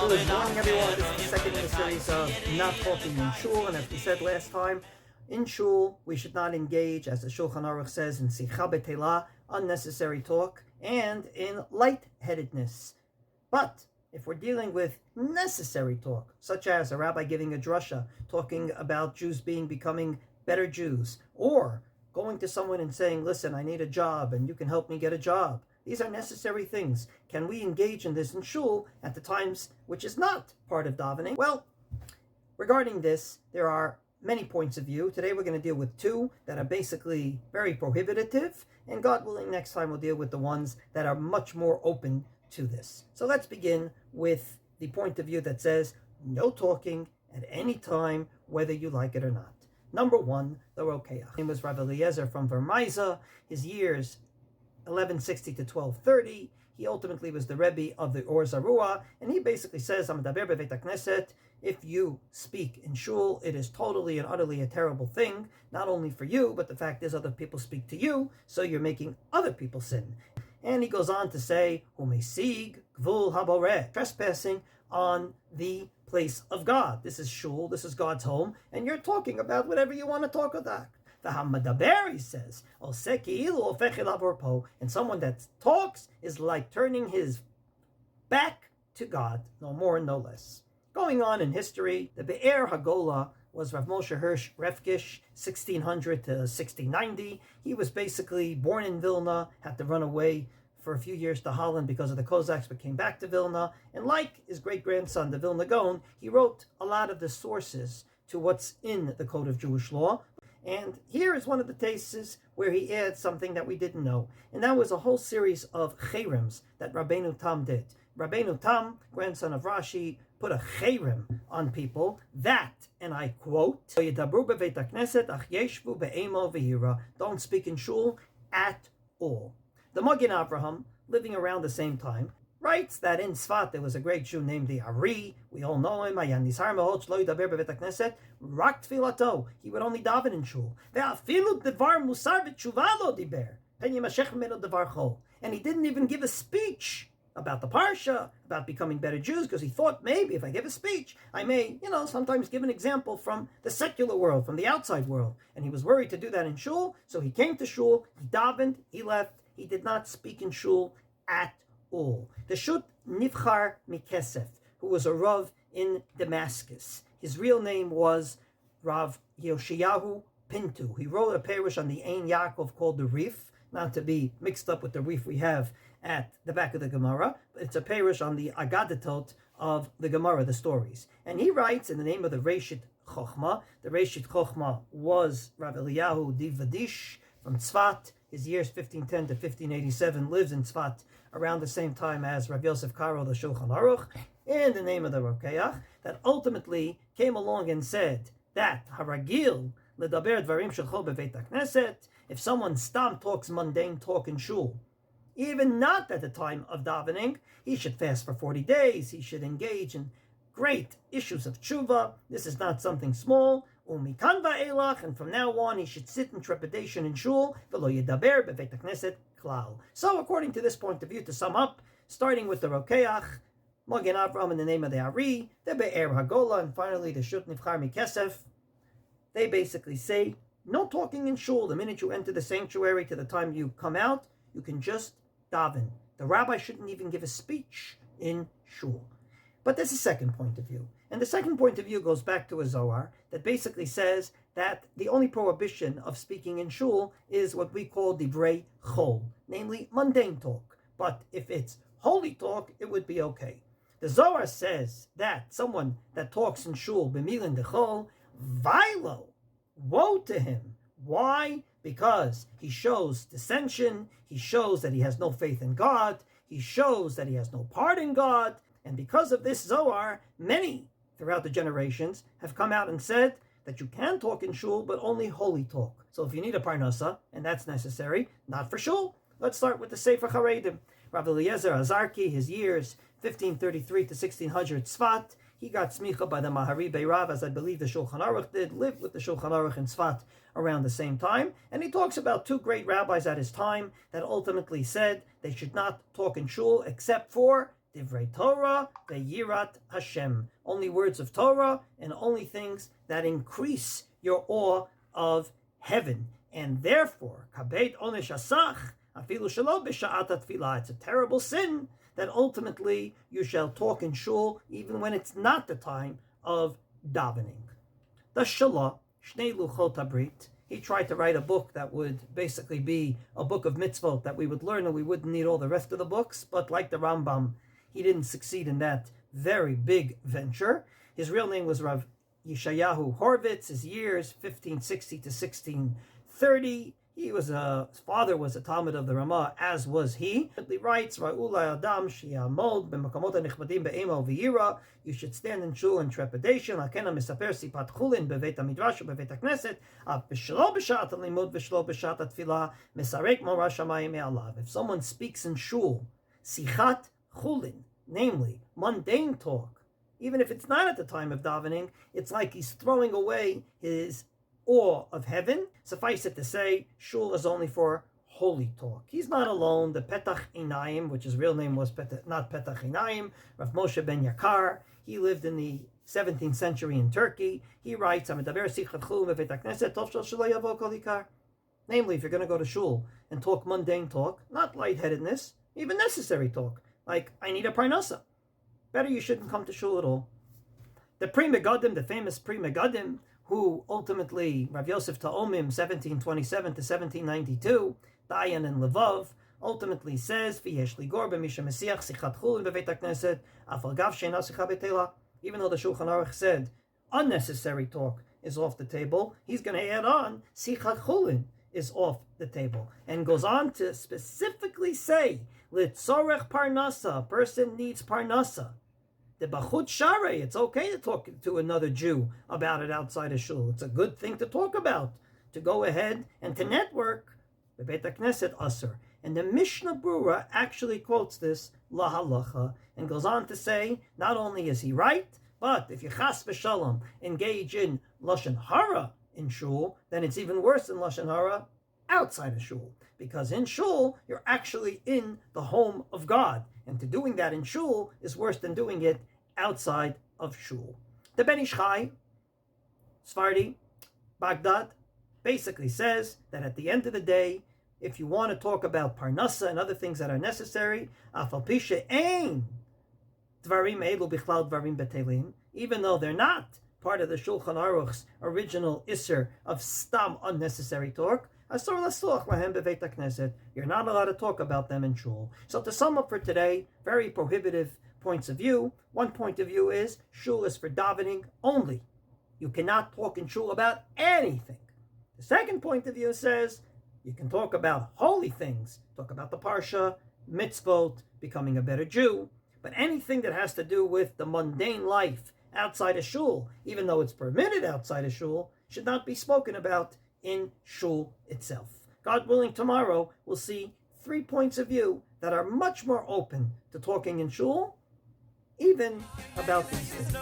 Good morning, everyone. This is the second in the series of not talking in Shul, and as we said last time, in Shul we should not engage, as the Shulchan Arokh says, in sicha b'telah, unnecessary talk, and in light-headedness. But if we're dealing with necessary talk, such as a rabbi giving a drasha, talking about Jews becoming better Jews, or going to someone and saying, listen, I need a job and you can help me get a job. These are necessary things. Can we engage in this in Shul at the times which is not part of davening? Well, regarding this, there are many points of view. Today we're going to deal with two that are basically very prohibitive, and God willing, next time we'll deal with the ones that are much more open to this. So let's begin with the point of view that says no talking at any time, whether you like it or not. Number one, the Rokeach. His name was Rav Eliezer from Vermaiza. His years 1160 to 1230. He ultimately was the Rebbe of the Or Zarua, and he basically says, if you speak in Shul, it is totally and utterly a terrible thing, not only for you, but the fact is other people speak to you, so you're making other people sin. And he goes on to say, Humesig Gvul Haboreh, trespassing on the place of God. This is Shul, this is God's home, and you're talking about whatever you want to talk about. The Hamadaber, he says, and someone that talks is like turning his back to God, no more and no less. Going on in history, the Be'er Hagola was Rav Moshe Hirsch Refkish, 1600 to 1690. He was basically born in Vilna, had to run away for a few years to Holland because of the Cossacks, but came back to Vilna. And like his great-grandson, the Vilna Gaon, he wrote a lot of the sources to what's in the Code of Jewish Law. And here is one of the cases where he adds something that we didn't know. And that was a whole series of cherems that Rabbeinu Tam did. Rabbeinu Tam, grandson of Rashi, put a cherem on people that, and I quote, don't speak in Shul at all. The Magen Avraham, living around the same time, writes that in Tzfat there was a great Jew named the Ari. We all know him. He would only daven in Shul. And he didn't even give a speech about the Parsha, about becoming better Jews, because he thought maybe if I give a speech, I may, sometimes give an example from the secular world, from the outside world. And he was worried to do that in Shul, so he came to Shul, he davened, he left. He did not speak in Shul at all. The Shut Nivchar Mikesef, who was a Rav in Damascus. His real name was Rav Yoshiyahu Pintu. He wrote a parish on the Ein Yaakov called the Rif, not to be mixed up with the Rif we have at the back of the Gemara. It's a parish on the Agadatot of the Gemara, the stories. And he writes in the name of the Reshit Chochma. The Reshit Chochma was Rav Eliyahu Divadish from Tzfat. His years 1510 to 1587, lives in Tzfat around the same time as Rav Yosef Karo, the Shulchan Arokh, in the name of the Rokeach, that ultimately came along and said that Haragil ledaber dvarim shelcho beveit hakneset, if someone stam talks mundane talk in Shul, even not at the time of davening, he should fast for 40 days, he should engage in great issues of tshuva. This is not something small. Umikan va'elach, and from now on he should sit in trepidation in Shul, v'lo yedaber beveit hakneset klal. So according to this point of view, to sum up, starting with the Rokeach, Magen Avraham in the name of the Ari, the Be'er Hagola, and finally the Shut Nivchar Mikesef, they basically say, no talking in Shul. The minute you enter the sanctuary to the time you come out, you can just daven. The rabbi shouldn't even give a speech in Shul. But there's a second point of view. And the second point of view goes back to a Zohar that basically says that the only prohibition of speaking in Shul is what we call divrei chol, namely mundane talk. But if it's holy talk, it would be okay. The Zohar says that someone that talks in Shul, b'milin dechol, vailo, woe to him. Why? Because he shows dissension, he shows that he has no faith in God, he shows that he has no part in God, and because of this Zohar, many throughout the generations have come out and said that you can talk in shul, but only holy talk. So if you need a parnasa, and that's necessary, not for shul. Let's start with the Sefer Haredim. Rav Eliezer Azarki, his years, 1533 to 1600, Tzfat. He got smicha by the Mahari Rav, as I believe the Shulchan Aruch did, lived with the Shulchan Aruch in Tzfat around the same time. And he talks about two great rabbis at his time that ultimately said they should not talk in shul except for Divrei Torah ve'yirat Hashem. Only words of Torah and only things that increase your awe of heaven. And therefore, kabeit onesh asach, afilu shelo b'sha'at tefillah. It's a terrible sin that ultimately you shall talk in shul even when it's not the time of davening. The Shalah, Shnei Luchot HaBrit, he tried to write a book that would basically be a book of mitzvot that we would learn and we wouldn't need all the rest of the books, but like the Rambam, he didn't succeed in that very big venture. His real name was Rav Yeshayahu Horvitz, his years 1560 to 1630. His father was a Talmud of the Ramah, as was he. He writes, "Ra'ulai Adam sheyamod b'makamot hanichmadim be'ema u'v'yira." You should stand in shul in trepidation. Hakena misaper sipat chulin beveit hamidrash u'beveit hakneset av b'shlo b'shat halimud v'shlo b'shat hatfilah misarek mora shamayim me'alav. If someone speaks in shul, sichat chulin, namely mundane talk, even if it's not at the time of davening, it's like he's throwing away his awe of heaven. Suffice it to say, shul is only for holy talk. He's not alone. The Petach Einayim, which his real name was not Petach Einayim, Rav Moshe ben Yakar, he lived in the 17th century in Turkey. He writes, namely, if you're going to go to shul and talk mundane talk, not lightheadedness, even necessary talk, like, I need a parnasa, better you shouldn't come to shul at all. The Pri Megadim, the famous Pri Megadim, who ultimately, Rav Yosef Ta'omim, 1727 to 1792, Dayan and Levov, ultimately says, even though the Shulchan Aruch said unnecessary talk is off the table, he's going to add on, Sichat Chulin is off the table, and goes on to specifically say, Litzorech Parnasa, a person needs Parnasa. The Bachut Share, it's okay to talk to another Jew about it outside of shul. It's a good thing to talk about, to go ahead and to network. The Beit HaKnesset Asur. And the Mishnah Brura actually quotes this La Halacha and goes on to say, not only is he right, but if you chas v'shalom engage in Lashon Hara in shul, then it's even worse than Lashon Hara outside of shul. Because in shul, you're actually in the home of God. And to doing that in shul is worse than doing it outside of shul. The Ben Ish Chai, Sfardi, Baghdad, basically says that at the end of the day, if you want to talk about parnasa and other things that are necessary, even though they're not part of the Shulchan Aruch's original Isser of stam unnecessary talk, you're not allowed to talk about them in shul. So to sum up for today, very prohibitive points of view. One point of view is shul is for davening only. You cannot talk in shul about anything. The second point of view says you can talk about holy things, talk about the Parsha, mitzvot, becoming a better Jew, but anything that has to do with the mundane life outside of shul, even though it's permitted outside of shul, should not be spoken about in shul itself. God willing, tomorrow we'll see 3 points of view that are much more open to talking in shul, even about these things.